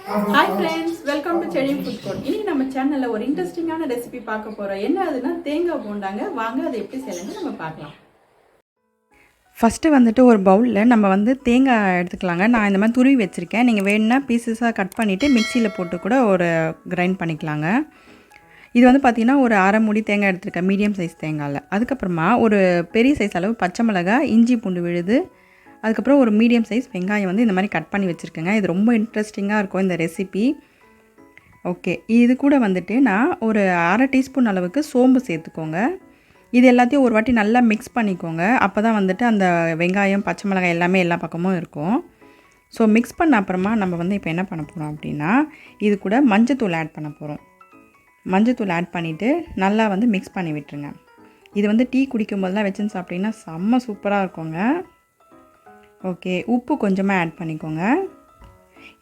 Hi friends, welcome to Cherry Food Court. இன்னைக்கு நம்ம சேனல்ல ஒரு இன்ட்ரஸ்டிங்கான ரெசிபி பார்க்க போறோம். என்ன அதுனா தேங்காய் போண்டாங்க. வாங்க அதை எப்படி செய்யலாம்னு நம்ம பார்க்கலாம். ஃபர்ஸ்ட் வந்துட்டு ஒரு பவுல்ல நம்ம வந்து தேங்காய் எடுத்துக்கலாங்க. நான் இந்த மாதிரி துருவி வச்சிருக்கேன். நீங்க வேணும்னா பீசஸா கட் பண்ணிட்டு மிக்ஸில போட்டு கூட ஒரு கிரைண்ட் பண்ணிக்கலாங்க. இது வந்து பார்த்தீங்கன்னா ஒரு அரை மூடி தேங்காய் எடுத்துருக்கேன், மீடியம் சைஸ் தேங்காயில். அதுக்கப்புறமா ஒரு பெரிய சைஸ் அளவு பச்சை மிளகாய், இஞ்சி பூண்டு விழுது, அதுக்கப்புறம் ஒரு மீடியம் சைஸ் வெங்காயம் வந்து இந்த மாதிரி கட் பண்ணி வச்சுருக்கேங்க. இது ரொம்ப இன்ட்ரெஸ்டிங்காக இருக்கும் இந்த ரெசிபி. ஓகே, இது கூட வந்துட்டு நான் ஒரு அரை டீஸ்பூன் அளவுக்கு சோம்பு சேர்த்துக்கோங்க. இது எல்லாத்தையும் ஒரு வாட்டி நல்லா மிக்ஸ் பண்ணிக்கோங்க. அப்போ தான் வந்துட்டு அந்த வெங்காயம், பச்சை மிளகாய் எல்லாமே எல்லா பக்கமும் இருக்கும். ஸோ மிக்ஸ் பண்ண அப்புறமா நம்ம வந்து இப்போ என்ன பண்ண போகிறோம் அப்படின்னா, இது கூட மஞ்சத்தூள் ஆட் பண்ண போகிறோம். மஞ்சத்தூள் ஆட் பண்ணிவிட்டு நல்லா வந்து மிக்ஸ் பண்ணி விட்டுருங்க. இது வந்து டீ குடிக்கும் போதெல்லாம் வச்சுன்னு சாப்பிட்டிங்கன்னா செம்ம சூப்பராக இருக்குங்க. ஓகே, உப்பு கொஞ்சமாக ஆட் பண்ணிக்கோங்க.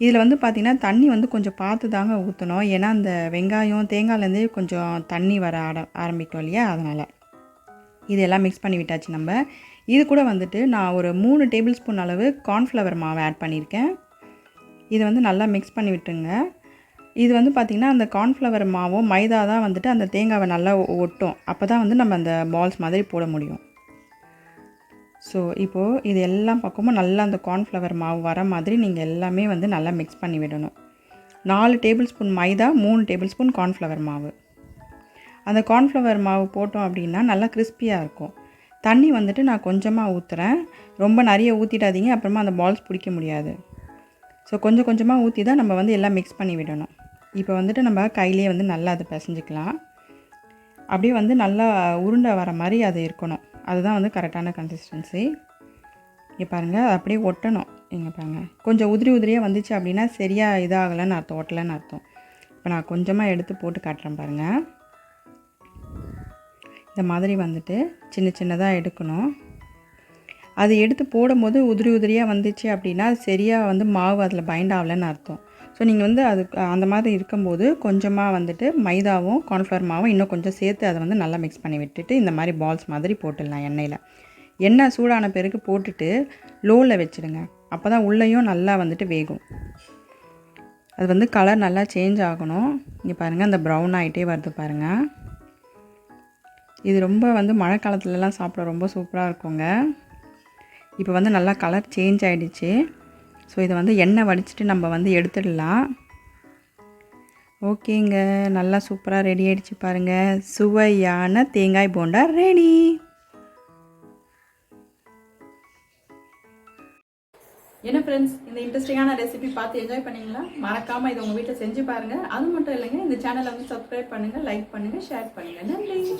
இதில் வந்து பார்த்திங்கன்னா தண்ணி வந்து கொஞ்சம் பார்த்து தாங்க ஊற்றணும். ஏன்னா அந்த வெங்காயம் தேங்காய்லேருந்தே கொஞ்சம் தண்ணி வர ஆரம்பிக்கும் இல்லையா, அதனால். இதெல்லாம் மிக்ஸ் பண்ணி விட்டாச்சு நம்ம. இது கூட வந்துட்டு நான் ஒரு 3 டேபிள் ஸ்பூன் அளவு கார்ன்ஃப்ளவர் மாவு ஆட் பண்ணியிருக்கேன். இதை வந்து நல்லா மிக்ஸ் பண்ணி விட்டுருங்க. இது வந்து பார்த்திங்கன்னா அந்த கார்ன்ஃப்ளவர் மாவும் மைதா தான் வந்துட்டு அந்த தேங்காவை நல்லா ஒட்டும். அப்போ தான் வந்து நம்ம அந்த பால்ஸ் மாதிரி போட முடியும். ஸோ இப்போது இது எல்லா பக்கமும் நல்லா அந்த கார்ன்ஃப்ளவர் மாவு வர மாதிரி நீங்கள் எல்லாமே வந்து நல்லா மிக்ஸ் பண்ணி விடணும். 4 டேபிள் ஸ்பூன் மைதா, 3 டேபிள் ஸ்பூன் கார்ன்ஃப்ளவர் மாவு. அந்த கார்ன்ஃப்ளவர் மாவு போட்டோம் அப்படின்னா நல்லா கிறிஸ்பியாக இருக்கும். தண்ணி வந்துட்டு நான் கொஞ்சமாக ஊற்றுறேன். ரொம்ப நிறைய ஊற்றிடாதீங்க, அப்புறமா அந்த பால்ஸ் பிடிக்க முடியாது. ஸோ கொஞ்சம் கொஞ்சமாக ஊற்றி தான் நம்ம வந்து எல்லாம் மிக்ஸ் பண்ணி விடணும். இப்போ வந்துட்டு நம்ம கையிலே வந்து நல்லா அதை பிசைஞ்சிக்கலாம். அப்படியே வந்து நல்லா உருண்டை வர மாதிரி அது இருக்கணும். அதுதான் வந்து கரெக்டான கன்சிஸ்டன்சி. இங்கே பாருங்கள், அப்படியே ஒட்டணும். இங்கே பாருங்கள், கொஞ்சம் உதிரியாக வந்துச்சு அப்படின்னா சரியாக இதாகலைன்னு அர்த்தம், ஒட்டலைன்னு அர்த்தம். இப்போ நான் கொஞ்சமாக எடுத்து போட்டு காட்டுறேன் பாருங்கள். இந்த மாதிரி வந்துட்டு சின்ன சின்னதாக எடுக்கணும். அது எடுத்து போடும்போது உதிரியாக வந்துச்சு அப்படின்னா சரியாக வந்து மாவு அதில் பைண்ட் ஆகலைன்னு அர்த்தம். ஸோ நீங்கள் வந்து அது அந்த மாதிரி இருக்கும்போது கொஞ்சமாக வந்துட்டு மைதாவும் கார்ன்ஃப்ளவர் மாவும் இன்னும் கொஞ்சம் சேர்த்து அதை வந்து நல்லா மிக்ஸ் பண்ணி விட்டுட்டு இந்த மாதிரி பால்ஸ் மாதிரி போட்டுடலாம் எண்ணெயில். எண்ணெய் சூடான பிறகு போட்டுட்டு லோவில் வச்சுடுங்க. அப்போ தான் உள்ளேயும் நல்லா வந்துட்டு வேகும். அது வந்து கலர் நல்லா சேஞ்ச் ஆகணும். இங்கே பாருங்கள், அந்த ப்ரௌன் ஆகிட்டே வருது பாருங்கள். இது ரொம்ப வந்து மழை காலத்துலலாம் சாப்பிட ரொம்ப சூப்பராக இருக்குங்க. இப்போ வந்து நல்லா கலர் சேஞ்ச் ஆகிடுச்சு. ஸோ இதை வந்து எண்ணெய் வடிச்சிட்டு நம்ம வந்து எடுத்துடலாம். ஓகேங்க, நல்லா சூப்பராக ரெடி ஆகிடுச்சு பாருங்கள். சுவையான தேங்காய் போண்டா ரெடி. என்ன ஃப்ரெண்ட்ஸ், இந்த இன்ட்ரெஸ்டிங்கான ரெசிபி பார்த்து என்ஜாய் பண்ணிங்களா? மறக்காமல் இதை உங்கள் வீட்டில் செஞ்சு பாருங்கள். அது மட்டும் இல்லைங்க, இந்த சேனலை வந்து சப்ஸ்கிரைப் பண்ணுங்கள், லைக் பண்ணுங்கள், ஷேர் பண்ணுங்கள். நன்றி.